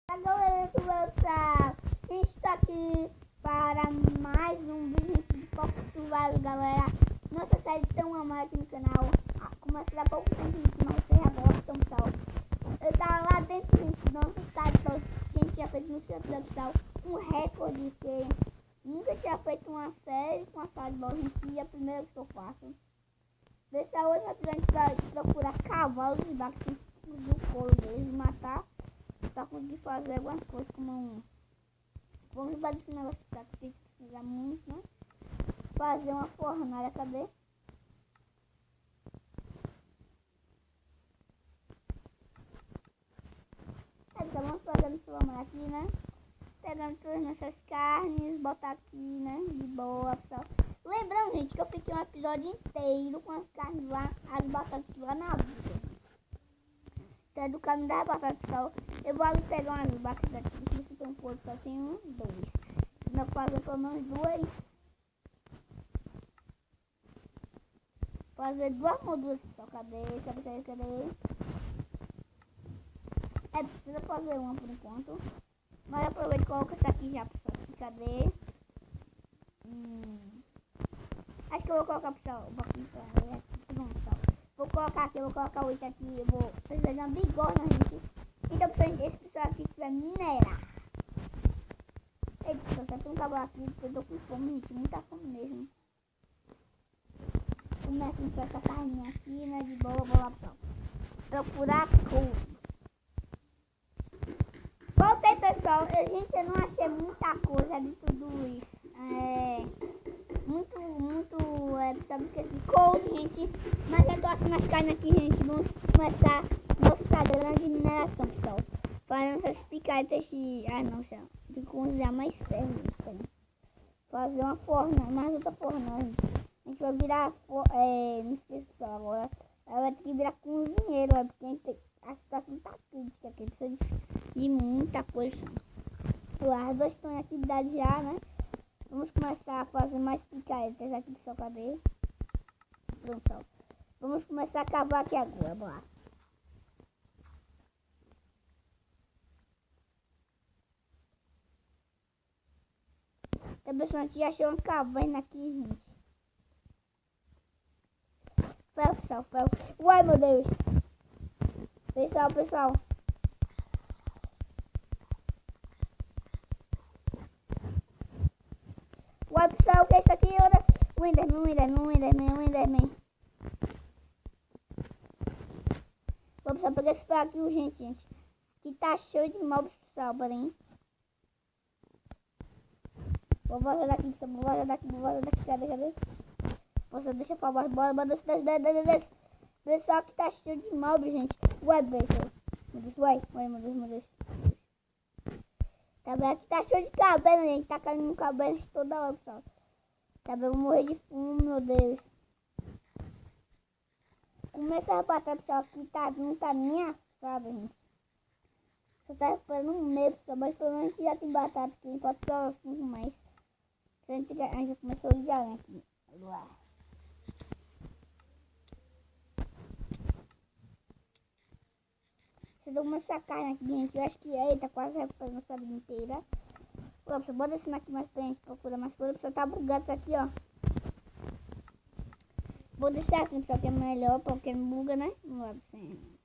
A galera do WhatsApp, a gente está aqui para mais um vídeo de Pocket Survival, galera. Nossa série tão amada aqui no canal. Começou há pouco tempo, gente, mas vocês já gostam, pessoal. Eu tava lá dentro, gente, nossa série, pessoal, que a gente tinha feito no episódio, pessoal, um recorde, que nunca tinha feito uma série com a série boa, gente, e a primeira que eu faço. Dessa hoje a gente vai procurar cavalos e vacas do couro deles e matar. Pra conseguir fazer algumas coisas como vamos usar esse negócio que precisa muito, né? Fazer uma fornalha, cadê? Então vamos fazer no celular aqui, né? Pegando todas nossas carnes, botar aqui, né? De boa, pessoal. Lembrando, gente, que eu fiquei um episódio inteiro com as carnes lá, as batatas lá na vida. Então é do caminho das batatas, pessoal. Eu vou ali pegar umas vacas aqui, se você tem um porco, só tem um, dois. Não fazer pelo menos duas. Fazer duas molduras, pessoal. Cadê? É, precisa fazer uma por enquanto. Mas aproveito e coloco essa aqui já, pessoal. Cadê? Acho que eu vou colocar, pessoal, um pouquinho pra pronto, pessoal. Vou colocar aqui, eu vou colocar 8 aqui. Eu vou precisar de uma bigorna, gente. Então, pessoal, esse pessoal aqui tiver minerar. Eita, pessoal, tem um cavalo aqui, porque eu tô com fome, gente. Muita fome mesmo. Começa com essa carninha aqui, né? De boa, vou lá, pessoal. Procurar couro. Voltei, pessoal. Gente, eu não achei muita coisa de tudo isso. Pessoal, esqueci couro, gente. Mas eu tô achando as carnes aqui, gente. Vamos começar nossa grande mineração, pessoal. Para nossas picaretas de... não, pessoal. De cozinhar mais ferro, gente. Fazer uma fornalha, mais outra fornalha, gente. A gente vai virar... não esqueci, pessoal, agora. Ela vai ter que virar cozinheiro, porque a gente tem... A situação tá crítica aqui, precisa de muita coisa. As duas estão em atividade já, né? Vamos começar a fazer mais picaretas aqui do seu cabelo. Pronto. Vamos começar a cavar aqui agora, vamos lá. Tá pessoal, a gente já achou uma caverna aqui, gente. Ferro, pessoal, ferro. Uai, meu Deus. Pessoal. Uai, pessoal, o que é isso aqui? Olha. O Enderman. Vou precisar pegar esse ferro aqui urgente, gente. Aqui tá cheio de mobs, pessoal, porém. Vou vazar daqui, cadê? Você deixa pra baixo, bora, desce. Pessoal, que tá cheio de mobs, gente. Ué, pessoal. Meu Deus. Tá vendo? Aqui tá cheio de cabelo, gente. Tá caindo no cabelo toda hora, pessoal. Tá vendo? Eu vou morrer de fome, meu Deus. Começa a bater, pessoal, aqui não tá nem assado, gente. Só tá esperando um mês, pessoal, mas pelo menos já tem batata aqui. Pode ser assim mais. A gente já começou a ligar aqui. Lá. Você deu uma carne aqui, gente. Eu acho que tá quase recuperando essa vida inteira. Pessoal, bora descer aqui mais pra gente procurar mais coisa. Pessoal, tá bugado isso aqui, ó. Vou deixar assim, pessoal, que é melhor, porque não buga, né? Vamos lá, assim.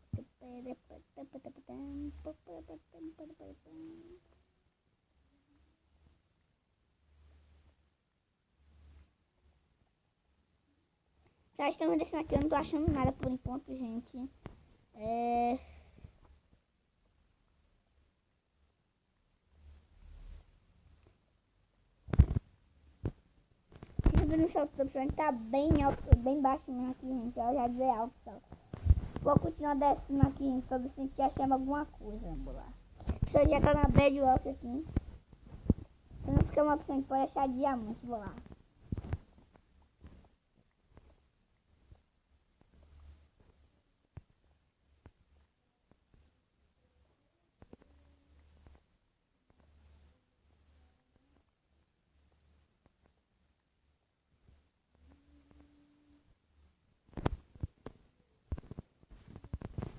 Já estamos descendo aqui, eu não tô achando nada por enquanto, gente. No show do tá bem alto, bem baixo mesmo aqui, gente. Eu já dizer alto, pessoal. Vou continuar descendo aqui, gente, pra ver se a gente achar alguma coisa. Vamos lá. Pessoal, já tá na bedrock aqui. Se não ficar uma opção, a gente pode achar diamante. Vou lá.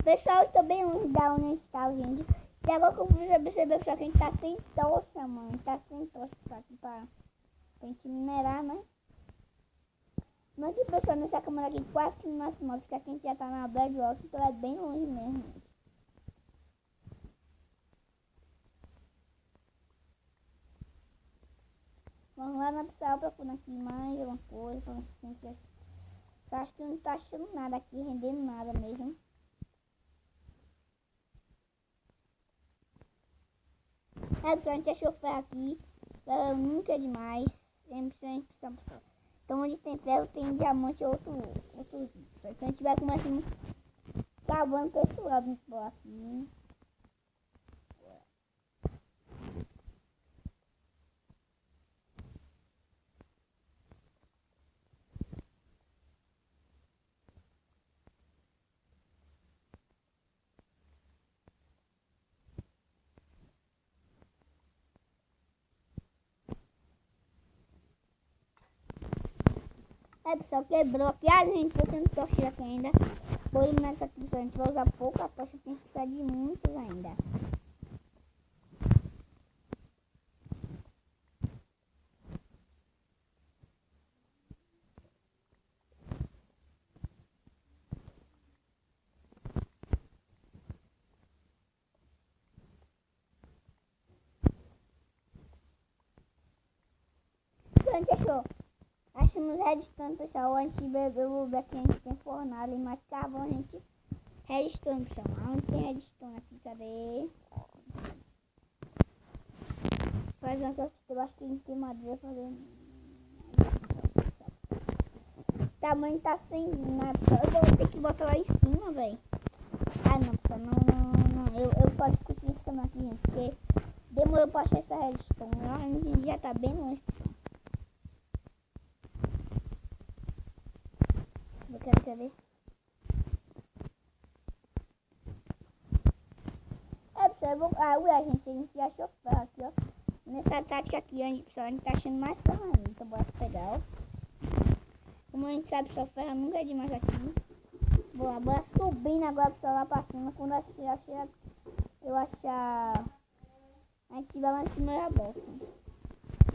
Pessoal, estou bem longe da onde está, gente. E agora que eu perceber só que a gente tá sem tocha, mano. Tá sem tocha aqui pra gente minerar, né? Mas que pessoal, nessa câmera aqui quase que não se mostra, porque aqui a gente já tá na Black Rock, então é bem longe mesmo. Vamos lá na pessoal procurar aqui mais alguma coisa, pra gente. Eu acho que não tá achando nada aqui, rendendo nada mesmo. É, pessoal, a gente achou ferro aqui, nunca é demais. Então onde tem ferro tem diamante ou outro. Se a gente tiver começando cavando pessoal por aqui. É, pessoal, quebrou aqui. A gente tá tendo tocha aqui ainda. Vou eliminar essa aqui, a gente vai usar pouco. A tocha tem que precisar de muitos ainda. A gente achou. Achamos redstone, pessoal. A gente bebeu aqui, a gente tem fornalha e mais carvão, a gente. Redstone, pessoal. Onde tem redstone aqui? Cadê? Faz uma coisa, eu acho que a gente tem madeira fazendo. O tamanho tá sem nada. Eu vou ter que botar lá em cima, velho. Ah, não, pessoal. Não. Eu posso discutir isso também aqui, gente. Porque demorou pra achar essa redstone. A gente já tá bem longe, pessoal. Cadê? É, pessoal, a gente já achou ferro aqui, ó. Nessa tática aqui, pessoal, a gente tá achando mais ferro ainda. Então bora pegar, ó. Como a gente sabe, só ferro nunca é demais aqui. Bora subindo agora, pessoal, lá pra cima. Quando eu achar... A gente vai lá em cima da bolsa.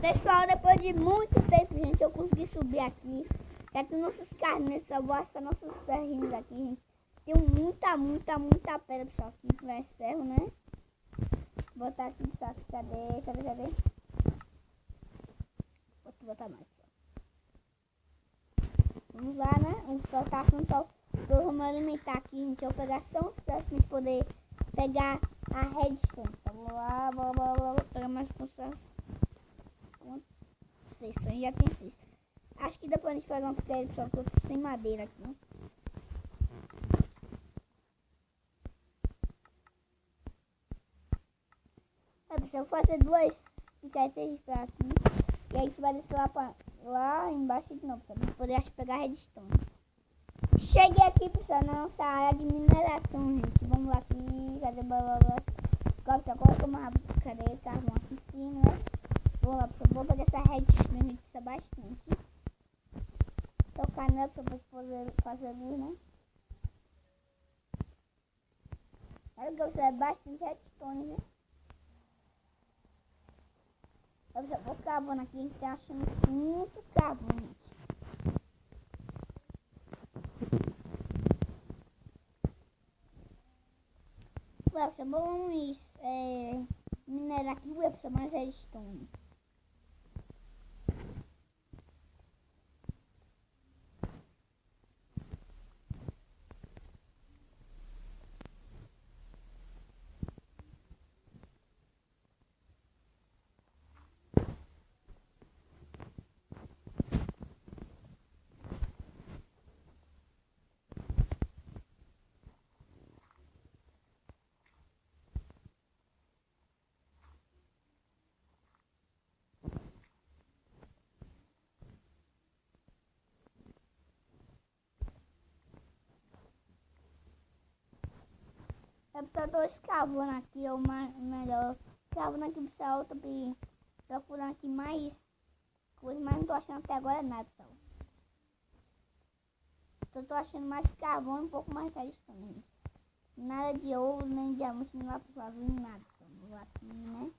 Pessoal, depois de muito tempo, gente, eu consegui subir aqui. Aqui nossos carneiros, só vou achar nossos ferrinhos aqui, gente. Tem muita pedra, pessoal, aqui que vai ferro, né? Vou botar aqui, pessoal, cadê? Vou botar mais, pessoal. Vamos lá, né? O pessoal tá com sol. Eu vou me alimentar aqui, gente. Eu vou pegar só uns pedaços pra gente poder pegar a redstone. Então, vou lá, vou pegar mais pessoal. Seis, então já tem 6. Acho que depois a gente faz uma série, pessoal, que eu tô sem madeira aqui. É, pessoal, eu vou fazer 2 picaretas aqui. E aí a gente vai descer lá embaixo de novo, pra gente poder pegar a redstone. Cheguei aqui, pessoal, na nossa área de mineração, gente. Vamos lá aqui, cadê? Coloca uma rápido, cadê? Carvão aqui em cima, né? Vamos lá, pessoal, vou pegar essa redstone, a gente precisa bastante. Tocar nela pra poder fazer luz, né? Olha que você é bastante redstone, né? Eu já vou cavando aqui, a gente tá achando muito carvão, gente. Vamos minerar aqui, vou precisar mais redstone. Eu tô escavando aqui, ou melhor, escavando aqui, pessoal, tô procurando aqui mais coisas, mas não tô achando até agora nada, pessoal. Tô achando mais carvão e um pouco mais redstone. Nada de ouro, nem diamante, nem lápis lazuli, nada. Vou aqui, né?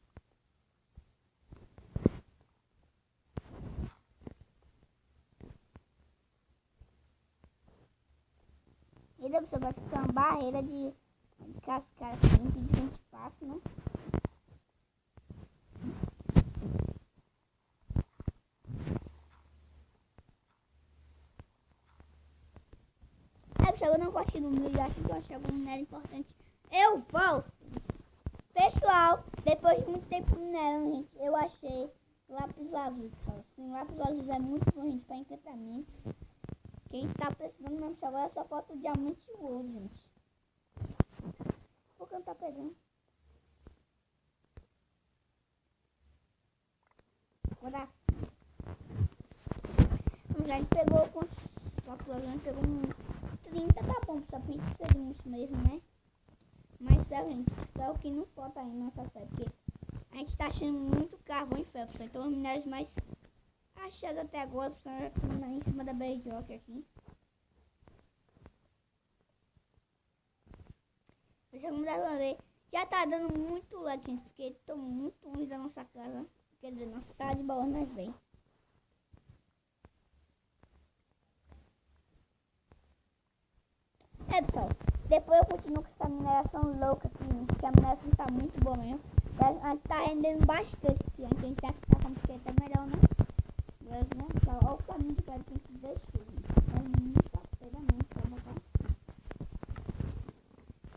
E daí você vai ficar uma barreira de cascar assim, que a gente passa, né? Eu não gosto do milho, acho que eu achei algum minério importante. Eu volto! Pessoal, depois de muito tempo minerando, gente, eu achei lápis lazuli, pessoal. Sim, lápis lazuli é muito bom, gente, para encantamentos. Quem tá precisando não agora só falta o diamante e o ouro, gente. Por que não tá pegando? Agora a gente pegou com lápis lazuli, a gente pegou um 30, tá bom, só precisa isso mesmo, né? Mas gente, é o que não falta aí nessa série, porque a gente tá achando muito carvão e ferro, pessoal. Então os minérios mais achados até agora, pessoal, em cima da beijoca aqui. Já tá dando muito lag, gente, porque estou muito longe da nossa casa. Quer dizer, nossa casa de baú nós vem. Pessoal, depois eu continuo com essa mineração louca aqui, porque a mineração tá muito boa mesmo. A gente tá rendendo bastante aqui, a gente tá com que tá melhor, né? Mas, né, pessoal, olha o caminho de pedra que a gente deixou, gente. É muita pedra mesmo, pra botar.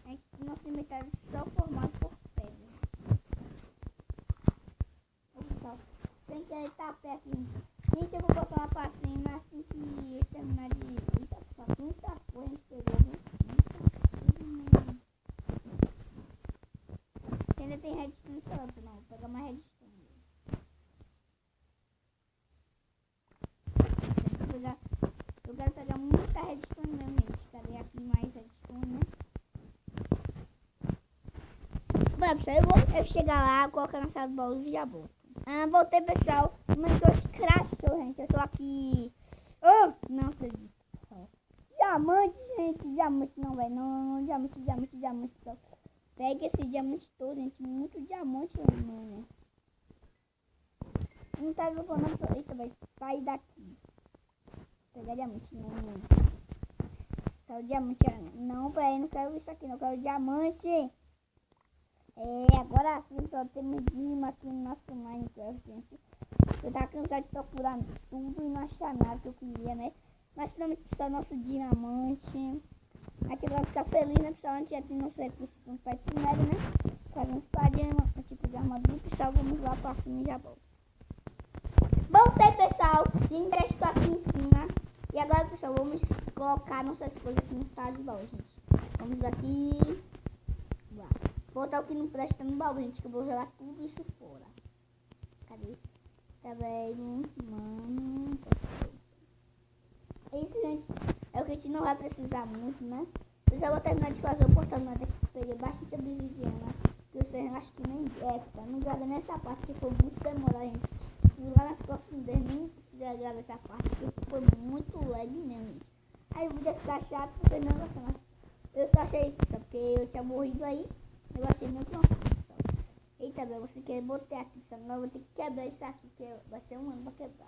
A gente, nosso cemitério só formado por pedra. Pessoal, sem querer tapar aqui. Gente, eu vou botar uma passinha, mas assim que terminar de muita coisa a gente pegou, viu? Ainda tem redstone tanto, não. Vou pegar mais redstone. Eu quero pegar muita redstone mesmo, gente. Cadê aqui mais redstone, né? Bom, pessoal, eu chegar lá, colocar nessas bolas e já volto. Voltei, pessoal. Mas eu crashou, gente. Eu tô aqui. Oh, não acredito. Diamante, gente. Diamante não, velho. Não. Diamante, pessoal. Pega esse diamante todo, gente. Muito diamante, mano. Não tá falando. Eita, vai sair daqui. Pegar diamante, não. Tá o diamante. Não, peraí, não quero isso aqui, não. Quero diamante. Agora sim, só temos dima aqui no nosso Minecraft, gente. Eu tava cansado de procurar tudo e não achar nada que eu queria, né? Mas finalmente está nosso diamante. Aqui vai ficar feliz, né, pessoal? A gente já tem nossos recursos com pet primário, né? Faz um um tipo de armadura, pessoal. Vamos lá para cima e já volto. Voltei, pessoal. Gente, já estou aqui em cima. E agora, pessoal, vamos colocar nossas coisas aqui no estado de baú, gente. Vamos aqui. Botar o que não presta no baú, gente, que eu vou jogar tudo isso fora. Cadê? Tá velho, mano. É isso, gente. É o que a gente não vai precisar muito, né? Eu já vou terminar de fazer o portal nada que eu peguei bastante obsidiana. Que vocês acham que nem tá? Não grava nessa parte que foi muito demorada, gente. Lá nas profundezas nem precisa gravar essa parte, porque foi muito lag mesmo, gente. Aí o vídeo ia ficar chato, porque não gostou, mas eu só achei isso, porque eu tinha morrido aí. Eu achei muito bom. Eita, você quer botar aqui, senão eu vou ter que quebrar isso aqui, que vai ser um ano pra quebrar.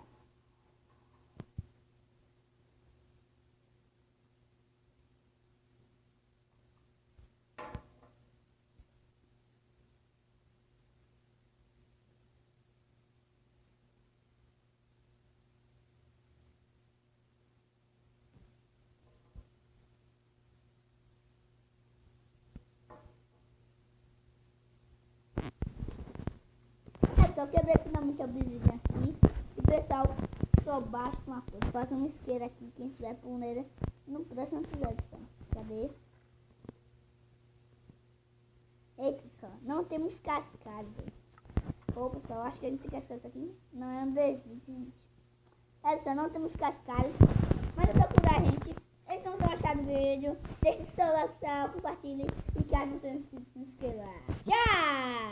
Só quebrei finalmente a obsidiana aqui. E pessoal, só basta uma coisa. Faça uma isqueira aqui. Quem tiver puneira, não presta, não precisa. Pessoal. Cadê? Eita, pessoal. Não temos cascalho. Ô, pessoal, acho que a gente tem cascalho aqui. Não, é um desenho, gente. Pessoal, não temos cascalho. Mas eu procurar, gente. Eles não gostar do vídeo. Deixe seu like, compartilhe. E caso não tenha se inscreva. Tchau!